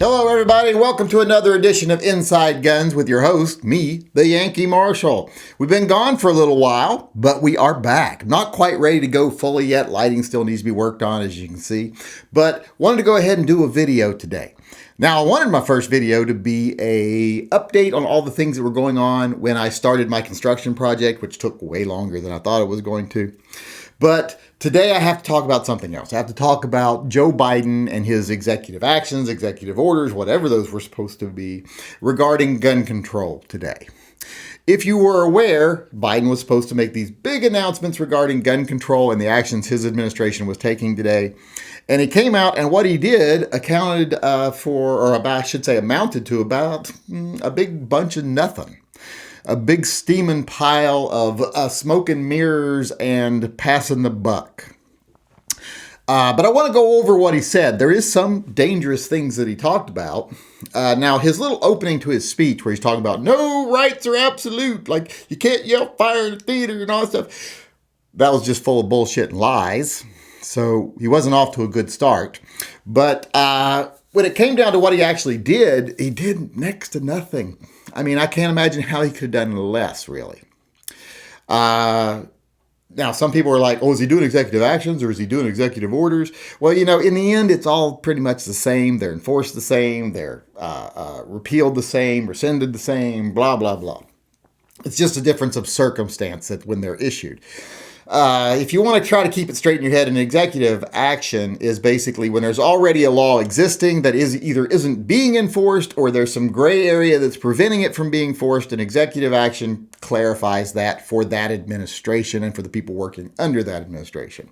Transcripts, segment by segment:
Hello, everybody. Welcome to another edition of Inside Guns with your host, me, the Yankee Marshal. We've been gone for a little while, but we are back. Not quite ready to go fully yet. Lighting still needs to be worked on, as you can see, but wanted to go ahead and do a video today. Now, I wanted my first video to be a update on all the things that were going on when I started my construction project, which took way longer than I thought it was going to. But today I have to talk about something else. I have to talk about Joe Biden and his executive actions, executive orders, whatever those were supposed to be, regarding gun control today. If you were aware, Biden was supposed to make these big announcements regarding gun control and the actions his administration was taking today. And he came out, and what he did amounted to about a big bunch of nothing. A big steaming pile of smoke and mirrors and passing the buck. But I want to go over what he said. There is some dangerous things that he talked about. Now, his little opening to his speech where he's talking about no rights are absolute, like you can't yell fire in the theater and all that stuff, that was just full of bullshit and lies. So he wasn't off to a good start. But when it came down to what he actually did, he did next to nothing. I mean, I can't imagine how he could have done less, really. Now, some people are like, oh, is he doing executive actions or is he doing executive orders? Well, you know, in the end, it's all pretty much the same. They're enforced the same. They're repealed the same, rescinded the same, blah, blah, blah. It's just a difference of circumstance that when they're issued. If you want to try to keep it straight in your head, an executive action is basically when there's already a law existing that either isn't being enforced or there's some gray area that's preventing it from being enforced. An executive action clarifies that for that administration and for the people working under that administration.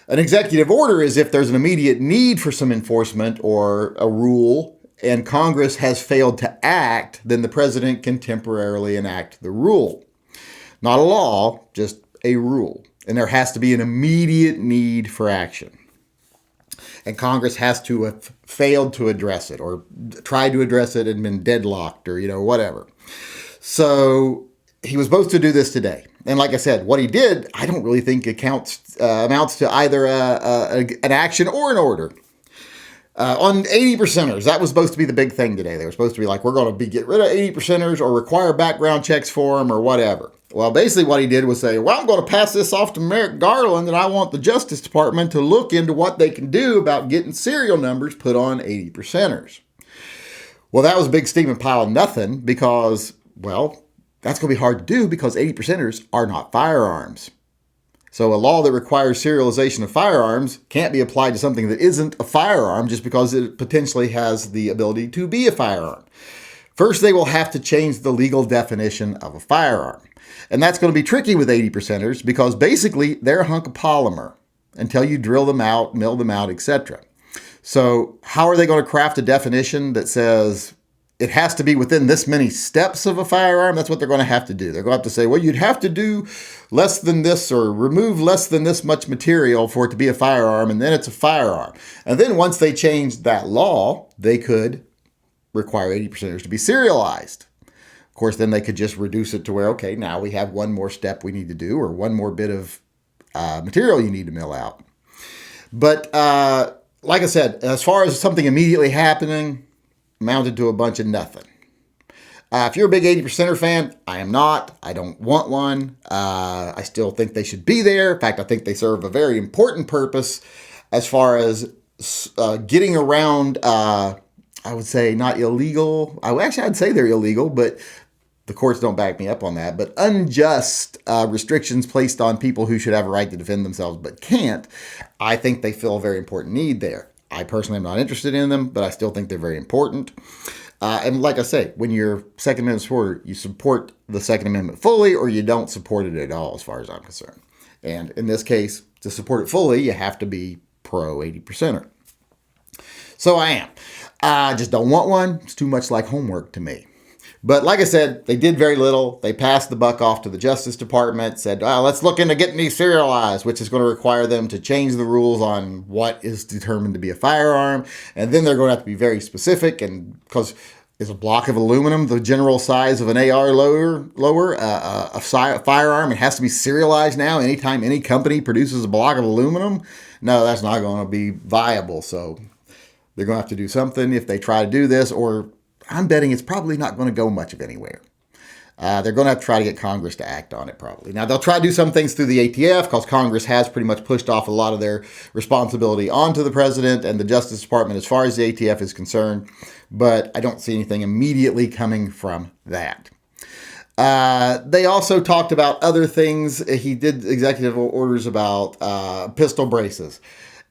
An executive order is if there's an immediate need for some enforcement or a rule and Congress has failed to act, then the president can temporarily enact the rule. Not a law, just a rule, and there has to be an immediate need for action. And Congress has to have failed to address it or tried to address it and been deadlocked or, whatever. So he was supposed to do this today. And like I said, what he did, I don't really think amounts to either an action or an order. On 80%ers, that was supposed to be the big thing today. They were supposed to be like, we're going to get rid of 80%ers or require background checks for them or whatever. Well, basically what he did was say, well, I'm going to pass this off to Merrick Garland and I want the Justice Department to look into what they can do about getting serial numbers put on 80%ers. Well, that was a big steaming pile of nothing because, well, that's going to be hard to do because 80%ers are not firearms. So a law that requires serialization of firearms can't be applied to something that isn't a firearm just because it potentially has the ability to be a firearm. First, they will have to change the legal definition of a firearm. And that's going to be tricky with 80%ers because basically they're a hunk of polymer until you drill them out, mill them out, etc. So how are they going to craft a definition that says it has to be within this many steps of a firearm? That's what they're going to have to do. They're going to have to say, well, you'd have to do less than this or remove less than this much material for it to be a firearm, and then it's a firearm. And then once they change that law, they could require 80%ers to be serialized. Of course, then they could just reduce it to where, okay, now we have one more step we need to do or one more bit of material you need to mill out. But like I said, as far as something immediately happening, amounted to a bunch of nothing. If you're a big 80%er fan, I am not. I don't want one. I still think they should be there. In fact, I think they serve a very important purpose as far as getting around, I would say not illegal. I'd say they're illegal, but the courts don't back me up on that. But unjust restrictions placed on people who should have a right to defend themselves but can't. I think they fill a very important need there. I personally am not interested in them, but I still think they're very important. And like I say, when you're Second Amendment supporter, you support the Second Amendment fully or you don't support it at all as far as I'm concerned. And in this case, to support it fully, you have to be pro 80%er. So I am. I just don't want one. It's too much like homework to me. But like I said, they did very little. They passed the buck off to the Justice Department, said, let's look into getting these serialized, which is going to require them to change the rules on what is determined to be a firearm. And then they're going to have to be very specific. And because is a block of aluminum the general size of an AR lower, a firearm, it has to be serialized now anytime any company produces a block of aluminum? No, that's not going to be viable. So They're going to have to do something if they try to do this, or I'm betting it's probably not going to go much of anywhere. They're going to have to try to get Congress to act on it probably. Now, they'll try to do some things through the ATF because Congress has pretty much pushed off a lot of their responsibility onto the president and the Justice Department as far as the ATF is concerned. But I don't see anything immediately coming from that. They also talked about other things. He did executive orders about pistol braces.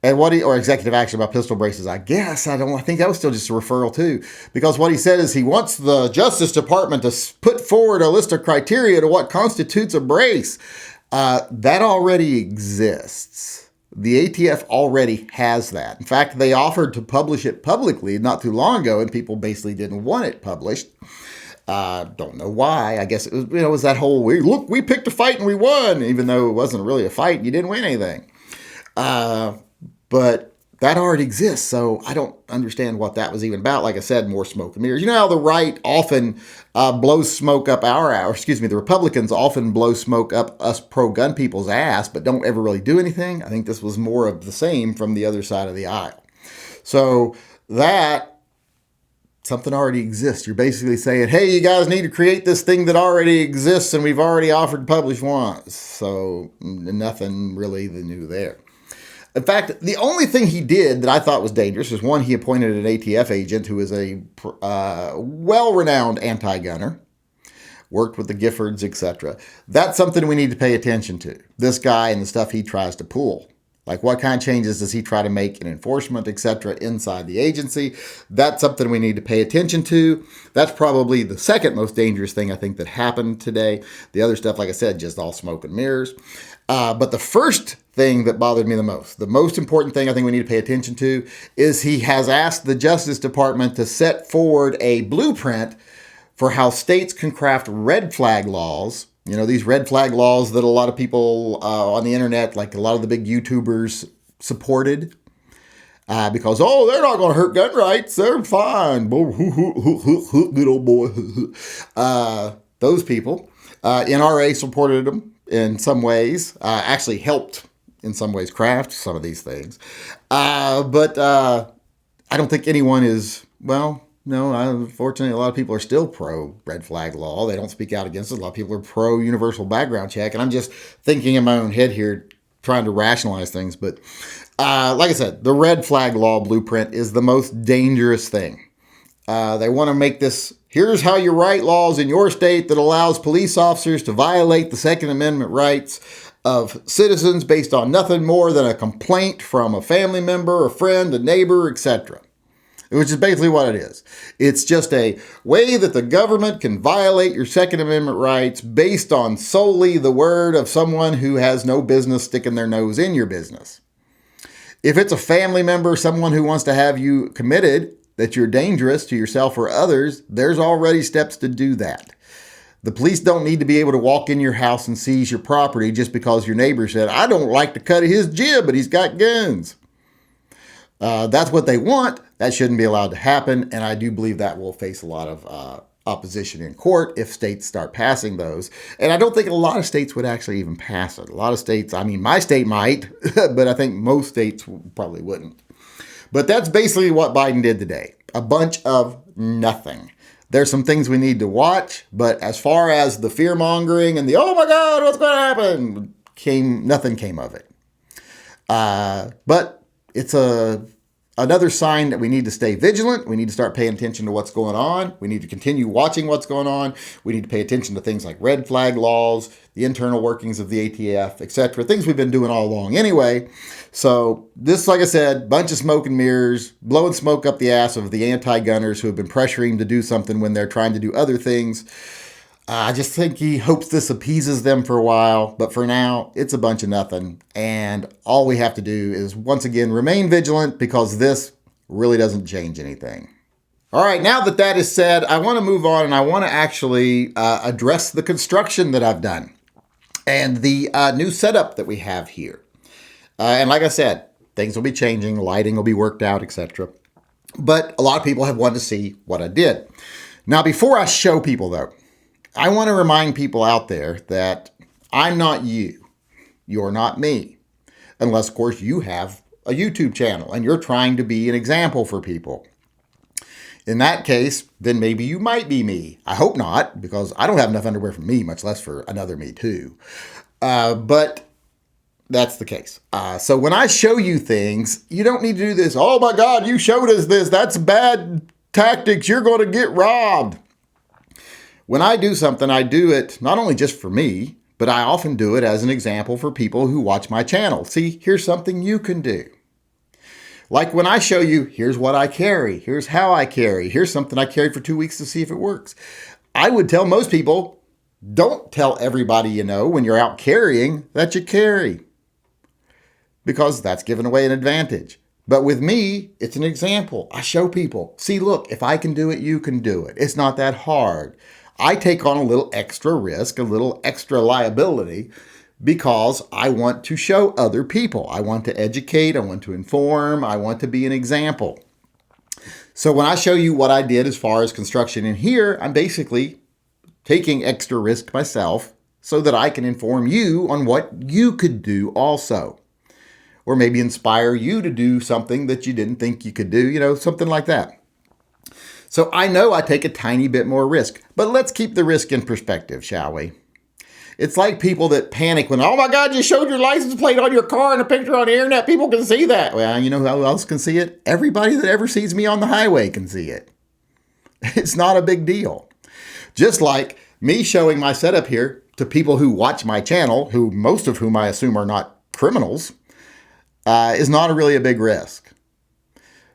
And or executive action about pistol braces, I guess. I think that was still just a referral too. Because what he said is he wants the Justice Department to put forward a list of criteria to what constitutes a brace. That already exists. The ATF already has that. In fact, they offered to publish it publicly not too long ago, and people basically didn't want it published. Don't know why. I guess it was, it was that whole, look, we picked a fight and we won, even though it wasn't really a fight. You didn't win anything. But that already exists, so I don't understand what that was even about. Like I said, more smoke and mirrors. You know how the right often blows smoke up the Republicans often blow smoke up us pro-gun people's ass, but don't ever really do anything? I think this was more of the same from the other side of the aisle. So that, something already exists. You're basically saying, hey, you guys need to create this thing that already exists, and we've already offered to publish once. So nothing really new there. In fact, the only thing he did that I thought was dangerous is, one, he appointed an ATF agent who is a well-renowned anti-gunner, worked with the Giffords, etc. That's something we need to pay attention to. This guy and the stuff he tries to pull. Like, what kind of changes does he try to make in enforcement, etc., inside the agency? That's something we need to pay attention to. That's probably the second most dangerous thing I think that happened today. The other stuff, like I said, just all smoke and mirrors. But the first thing that bothered me the most important thing I think we need to pay attention to, is he has asked the Justice Department to set forward a blueprint for how states can craft red flag laws. You know, these red flag laws that a lot of people on the internet, like a lot of the big YouTubers, supported. Because, they're not going to hurt gun rights. They're fine. Good old boy. Those people. NRA supported them in some ways. Actually helped in some ways craft some of these things. But I don't think anyone is, no, unfortunately, a lot of people are still pro red flag law. They don't speak out against it. A lot of people are pro universal background check. And I'm just thinking in my own head here, trying to rationalize things. But like I said, the red flag law blueprint is the most dangerous thing. They want to make this, here's how you write laws in your state that allows police officers to violate the Second Amendment rights of citizens based on nothing more than a complaint from a family member, a friend, a neighbor, etc. Which is basically what it is. It's just a way that the government can violate your Second Amendment rights based on solely the word of someone who has no business sticking their nose in your business. If it's a family member, someone who wants to have you committed, that you're dangerous to yourself or others, there's already steps to do that. The police don't need to be able to walk in your house and seize your property just because your neighbor said, I don't like the cut of his jib, but he's got guns. That's what they want. That shouldn't be allowed to happen. And I do believe that will face a lot of opposition in court if states start passing those. And I don't think a lot of states would actually even pass it. A lot of states, my state might, but I think most states probably wouldn't. But that's basically what Biden did today. A bunch of nothing. There's some things we need to watch, but as far as the fear mongering and the, oh my God, what's going to happen? Nothing came of it. But it's another sign that we need to stay vigilant. We need to start paying attention to what's going on. We need to continue watching what's going on. We need to pay attention to things like red flag laws, the internal workings of the ATF, etc. Things we've been doing all along anyway. So this, like I said, bunch of smoke and mirrors, blowing smoke up the ass of the anti-gunners who have been pressuring him to do something when they're trying to do other things. I just think he hopes this appeases them for a while, but for now, it's a bunch of nothing. And all we have to do is, once again, remain vigilant because this really doesn't change anything. All right, now that that is said, I want to move on and I want to actually address the construction that I've done and the new setup that we have here. And like I said, things will be changing, lighting will be worked out, etc. But a lot of people have wanted to see what I did. Now, before I show people, though, I want to remind people out there that I'm not you. You're not me. Unless, of course, you have a YouTube channel and you're trying to be an example for people. In that case, then maybe you might be me. I hope not, because I don't have enough underwear for me, much less for another me too. But that's the case. So when I show you things, you don't need to do this. Oh my God, you showed us this. That's bad tactics. You're going to get robbed. When I do something, I do it not only just for me, but I often do it as an example for people who watch my channel. See, here's something you can do. Like when I show you, here's what I carry, here's how I carry, here's something I carried for 2 weeks to see if it works. I would tell most people, don't tell everybody you know when you're out carrying that you carry, because that's giving away an advantage. But with me, it's an example. I show people, see, look, if I can do it, you can do it. It's not that hard. I take on a little extra risk, a little extra liability, because I want to show other people. I want to educate, I want to inform, I want to be an example. So when I show you what I did as far as construction in here, I'm basically taking extra risk myself so that I can inform you on what you could do also. Or maybe inspire you to do something that you didn't think you could do, something like that. So I know I take a tiny bit more risk, but let's keep the risk in perspective, shall we? It's like people that panic when, oh my God, you showed your license plate on your car and a picture on the internet. People can see that. Well, you know who else can see it? Everybody that ever sees me on the highway can see it. It's not a big deal. Just like me showing my setup here to people who watch my channel, who most of whom I assume are not criminals, is not really a big risk.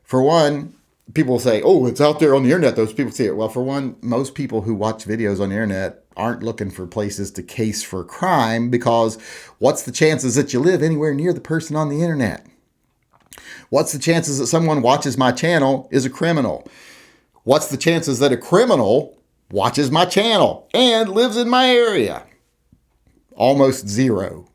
For one, people say, oh, it's out there on the internet. Those people see it. Well, for one, most people who watch videos on the internet aren't looking for places to case for crime, because what's the chances that you live anywhere near the person on the internet? What's the chances that someone watches my channel is a criminal? What's the chances that a criminal watches my channel and lives in my area? Almost zero.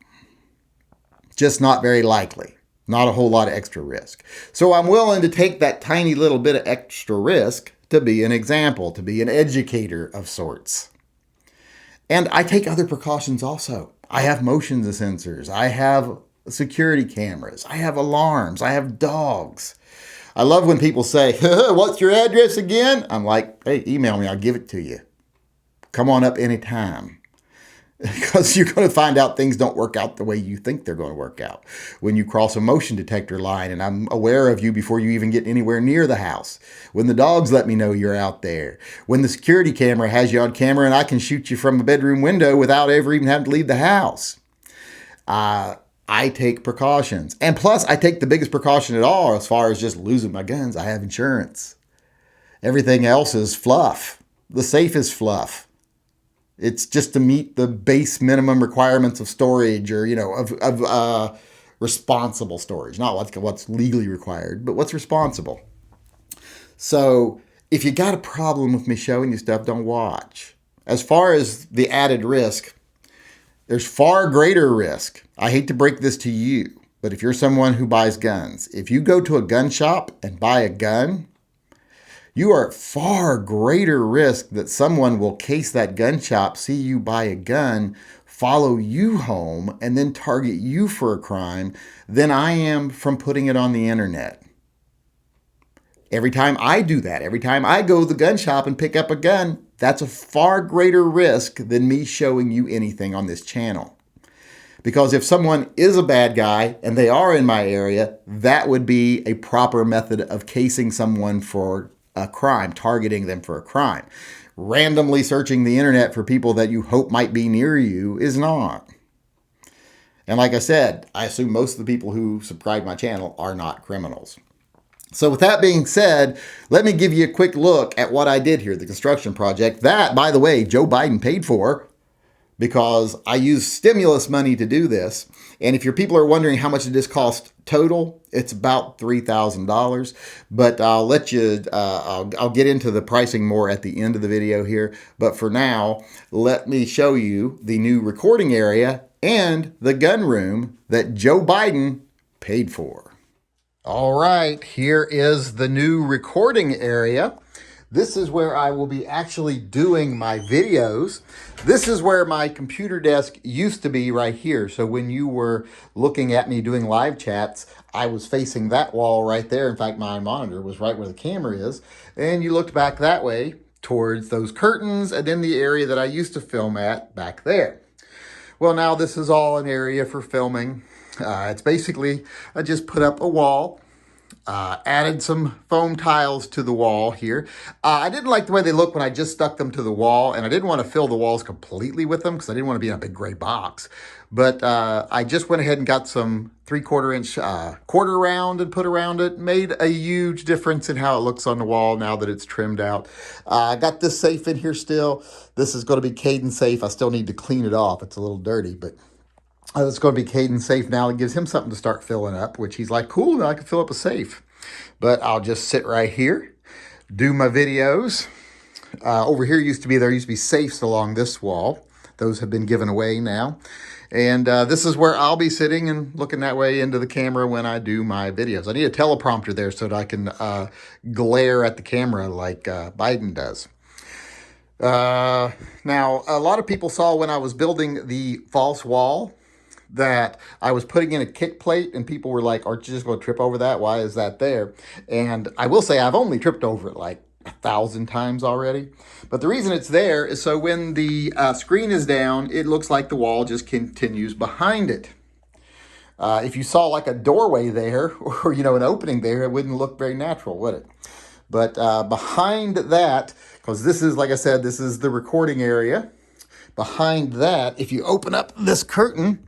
Just not very likely. Not a whole lot of extra risk. So I'm willing to take that tiny little bit of extra risk to be an example, to be an educator of sorts. And I take other precautions also. I have motion sensors. I have security cameras. I have alarms. I have dogs. I love when people say, what's your address again? I'm like, hey, email me. I'll give it to you. Come on up anytime. Because you're going to find out things don't work out the way you think they're going to work out. When you cross a motion detector line and I'm aware of you before you even get anywhere near the house. When the dogs let me know you're out there. When the security camera has you on camera and I can shoot you from a bedroom window without ever even having to leave the house. I take precautions. And plus, I take the biggest precaution at all as far as just losing my guns. I have insurance. Everything else is fluff. The safe is fluff. It's just to meet the base minimum requirements of storage, or, of responsible storage. Not what's legally required, but what's responsible. So if you got a problem with me showing you stuff, don't watch. As far as the added risk, there's far greater risk. I hate to break this to you, but if you're someone who buys guns, if you go to a gun shop and buy a gun, you are at far greater risk that someone will case that gun shop, see you buy a gun, follow you home, and then target you for a crime than I am from putting it on the internet. Every time I do that, every time I go to the gun shop and pick up a gun, that's a far greater risk than me showing you anything on this channel. Because if someone is a bad guy and they are in my area, that would be a proper method of casing someone for a crime, targeting them for a crime. Randomly searching the internet for people that you hope might be near you is not. And like I said, I assume most of the people who subscribe to my channel are not criminals. So with that being said, let me give you a quick look at what I did here, the construction project. That, by the way, Joe Biden paid for, because I used stimulus money to do this. And if your people are wondering how much did this cost total, it's about $3,000. But I'll let you, I'll get into the pricing more at the end of the video here. But for now, let me show you the new recording area and the gun room that Joe Biden paid for. All right, here is the new recording area. This is where I will be actually doing my videos. This is where my computer desk used to be, right here. So when you were looking at me doing live chats, I was facing that wall right there. In fact, my monitor was right where the camera is. And you looked back that way towards those curtains and then the area that I used to film at back there. Well, now this is all an area for filming. It's basically, I just put up a wall. Added some foam tiles to the wall here. I didn't like the way they look when I just stuck them to the wall, and I didn't want to fill the walls completely with them because I didn't want to be in a big gray box. But I just went ahead and got some 3/4 inch quarter round and put around it. Made a huge difference in how it looks on the wall now that it's trimmed out. I got this safe in here still. This is going to be cadence safe. I still need to clean it off. It's a little dirty, but it's going to be cadence safe now. It gives him something to start filling up, which he's like, cool, now I can fill up a safe. But I'll just sit right here, do my videos. Over here there used to be safes along this wall. Those have been given away now. And this is where I'll be sitting and looking that way into the camera when I do my videos. I need a teleprompter there so that I can glare at the camera like Biden does. Now, a lot of people saw when I was building the false wall that I was putting in a kick plate, and people were like, aren't you just going to trip over that? Why is that there? And I will say I've only tripped over it like 1,000 times already. But the reason it's there is so when the screen is down, it looks like the wall just continues behind it. If you saw like a doorway there or, an opening there, it wouldn't look very natural, would it? But behind that, because this is, like I said, this is the recording area. Behind that, if you open up this curtain,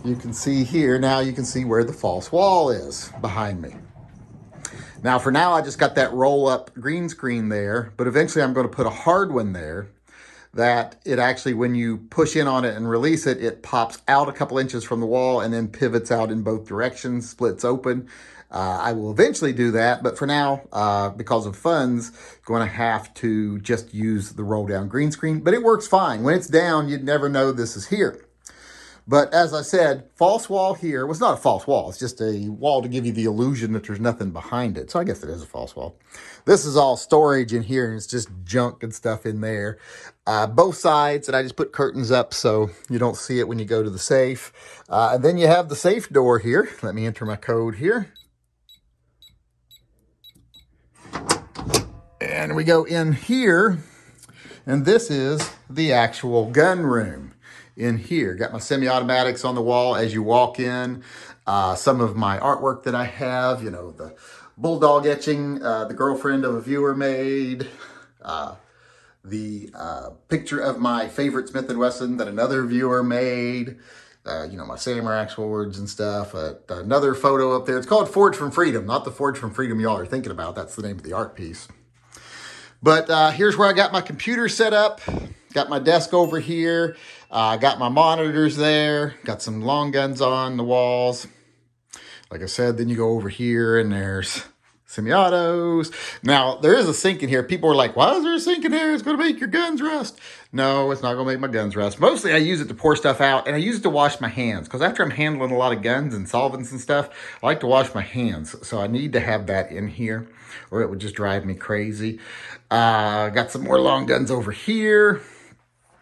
you can see here, now you can see where the false wall is behind me. Now for now, I just got that roll up green screen there, but eventually I'm going to put a hard one there that it actually, when you push in on it and release it, it pops out a couple inches from the wall and then pivots out in both directions, splits open. I will eventually do that, but for now, because of funds, going to have to just use the roll down green screen, but it works fine. When it's down, you'd never know this is here. But as I said, false wall here was not a false wall. It's just a wall to give you the illusion that there's nothing behind it. So I guess it is a false wall. This is all storage in here, and it's just junk and stuff in there. Both sides, and I just put curtains up so you don't see it when you go to the safe. And then you have the safe door here. Let me enter my code here. And we go in here, and this is the actual gun room. In here, got my semi-automatics on the wall as you walk in. Some of my artwork that I have, the bulldog etching the girlfriend of a viewer made, the picture of my favorite Smith & Wesson that another viewer made, my samurai swords and stuff. Another photo up there. It's called Forge from Freedom, not the Forge from Freedom y'all are thinking about. That's the name of the art piece. But here's where I got my computer set up. Got my desk over here. Got my monitors there. Got some long guns on the walls. Like I said, then you go over here and there's semi-autos. Now, there is a sink in here. People are like, why is there a sink in there? It's going to make your guns rust. No, it's not going to make my guns rust. Mostly I use it to pour stuff out, and I use it to wash my hands. Because after I'm handling a lot of guns and solvents and stuff, I like to wash my hands. So I need to have that in here, or it would just drive me crazy. Got some more long guns over here.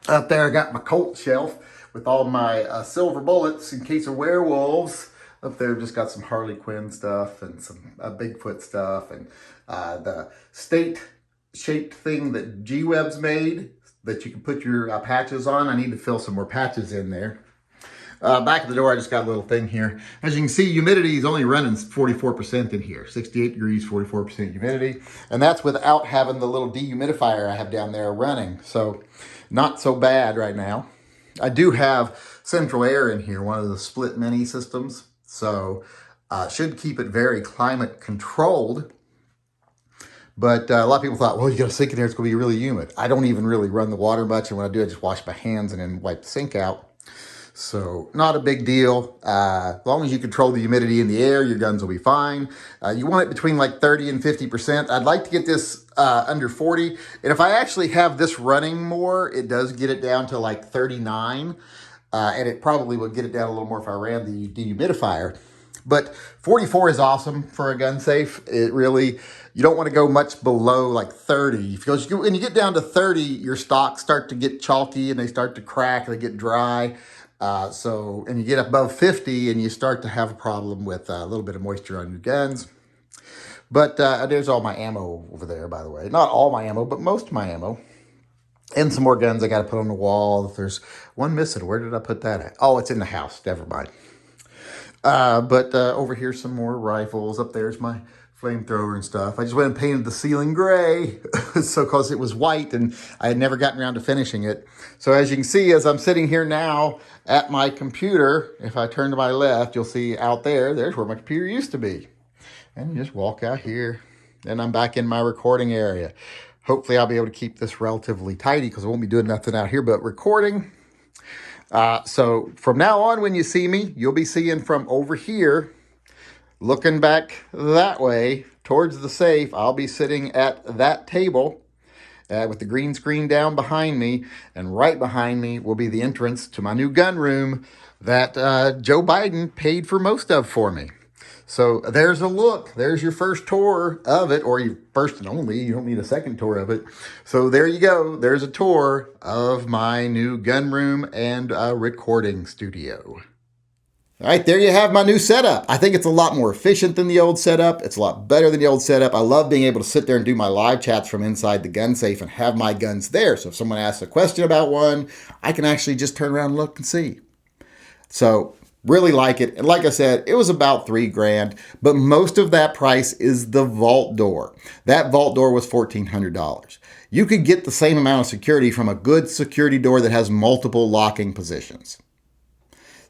Up there, I got my Colt shelf with all my silver bullets in case of werewolves. Up there, just got some Harley Quinn stuff and some Bigfoot stuff. And the state-shaped thing that G-Web's made that you can put your patches on. I need to fill some more patches in there. Back of the door, I just got a little thing here. As you can see, humidity is only running 44% in here. 68 degrees, 44% humidity. And that's without having the little dehumidifier I have down there running. So not so bad right now. I do have central air in here, one of the split mini systems. So should keep it very climate controlled. But a lot of people thought, well, you got a sink in there, it's going to be really humid. I don't even really run the water much. And when I do, I just wash my hands and then wipe the sink out. So not a big deal. As long as you control the humidity in the air, your guns will be fine. You want it between like 30 and 50%. I'd like to get this under 40. And if I actually have this running more, it does get it down to like 39. And it probably would get it down a little more if I ran the dehumidifier. But 44 is awesome for a gun safe. It really, you don't want to go much below like 30. Because when you get down to 30, your stocks start to get chalky and they start to crack, they get dry. And you get above 50 and you start to have a problem with a little bit of moisture on your guns. But there's all my ammo over there, by the way. Not all my ammo, but most of my ammo. And some more guns I got to put on the wall. If there's one missing, where did I put that at? Oh, it's in the house. Never mind. But over here, some more rifles. Up there's my flamethrower and stuff. I just went and painted the ceiling gray, so because it was white and I had never gotten around to finishing it. So as you can see, as I'm sitting here now at my computer, if I turn to my left, you'll see out there's where my computer used to be. And you just walk out here, and I'm back in my recording area. Hopefully I'll be able to keep this relatively tidy because I won't be doing nothing out here but recording. So from now on, when you see me, you'll be seeing from over here, looking back that way towards the safe. I'll be sitting at that table with the green screen down behind me, and right behind me will be the entrance to my new gun room that Joe Biden paid for most of for me. So there's a look. There's your first tour of it, or your first and only. You don't need a second tour of it. So there you go. There's a tour of my new gun room and recording studio. All right, there you have my new setup. I think it's a lot more efficient than the old setup. It's a lot better than the old setup. I love being able to sit there and do my live chats from inside the gun safe and have my guns there. So if someone asks a question about one, I can actually just turn around and look and see. So really like it. And like I said, it was about $3,000, but most of that price is the vault door. That vault door was $1,400. You could get the same amount of security from a good security door that has multiple locking positions.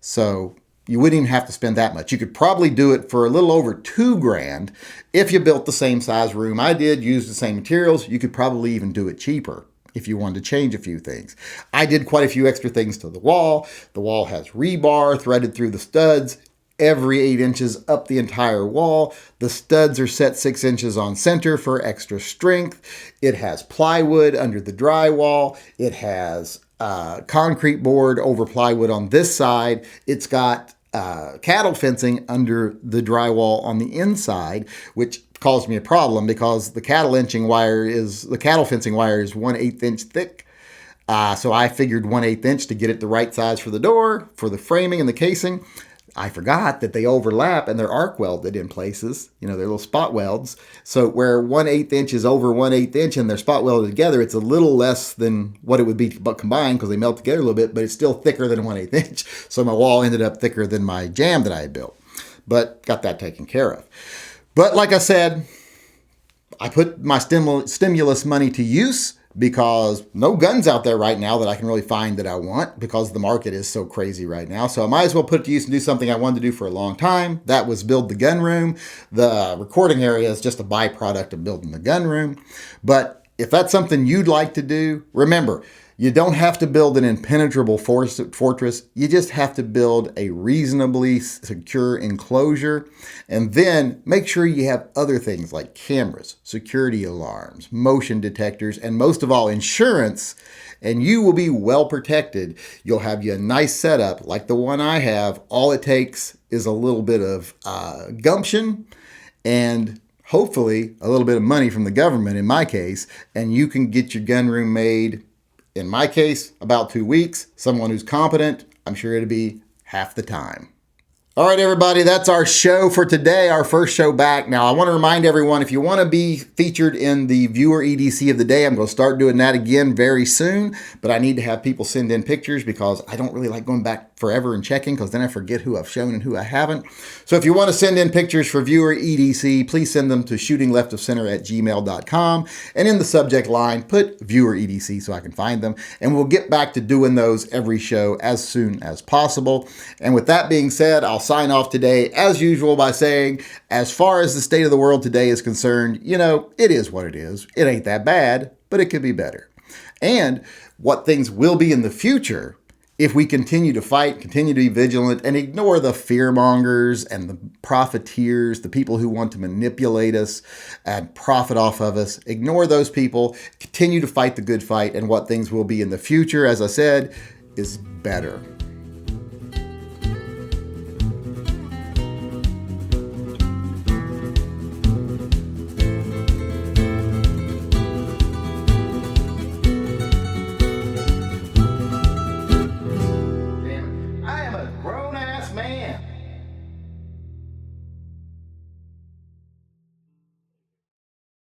So you wouldn't even have to spend that much. You could probably do it for a little over $2,000 if you built the same size room I did, used the same materials. You could probably even do it cheaper if you wanted to change a few things. I did quite a few extra things to the wall. The wall has rebar threaded through the studs every 8 inches up the entire wall. The studs are set 6 inches on center for extra strength. It has plywood under the drywall. It has concrete board over plywood on this side. It's got cattle fencing under the drywall on the inside, which caused me a problem because the cattle fencing wire is 1/8 inch thick. So I figured 1/8 inch to get it the right size for the door, for the framing and the casing. I forgot that they overlap and they're arc welded in places. You know, they're little spot welds. So where 1/8 inch is over 1/8 inch and they're spot welded together, it's a little less than what it would be combined because they melt together a little bit, but it's still thicker than 1/8 inch. So my wall ended up thicker than my jamb that I had built, but got that taken care of. But like I said, I put my stimulus money to use because no guns out there right now that I can really find that I want because the market is so crazy right now. So I might as well put it to use and do something I wanted to do for a long time. That was build the gun room. The recording area is just a byproduct of building the gun room. But if that's something you'd like to do, remember, you don't have to build an impenetrable fortress. You just have to build a reasonably secure enclosure. And then make sure you have other things like cameras, security alarms, motion detectors, and most of all, insurance. And you will be well protected. You'll have you a nice setup like the one I have. All it takes is a little bit of gumption and hopefully a little bit of money from the government in my case. And you can get your gun room made. In my case, about 2 weeks. Someone who's competent, I'm sure it'll be half the time. All right, everybody, that's our show for today, our first show back. Now, I want to remind everyone, if you want to be featured in the viewer EDC of the day, I'm going to start doing that again very soon, but I need to have people send in pictures because I don't really like going back forever and checking because then I forget who I've shown and who I haven't. So if you want to send in pictures for viewer EDC, please send them to shootingleftofcenter@gmail.com, and in the subject line, put viewer EDC so I can find them, and we'll get back to doing those every show as soon as possible. And with that being said, I'll sign off today, as usual, by saying, as far as the state of the world today is concerned, you know, it is what it is. It ain't that bad, but it could be better. And what things will be in the future if we continue to fight, continue to be vigilant, and ignore the fearmongers and the profiteers, the people who want to manipulate us and profit off of us. Ignore those people, continue to fight the good fight, and what things will be in the future, as I said, is better.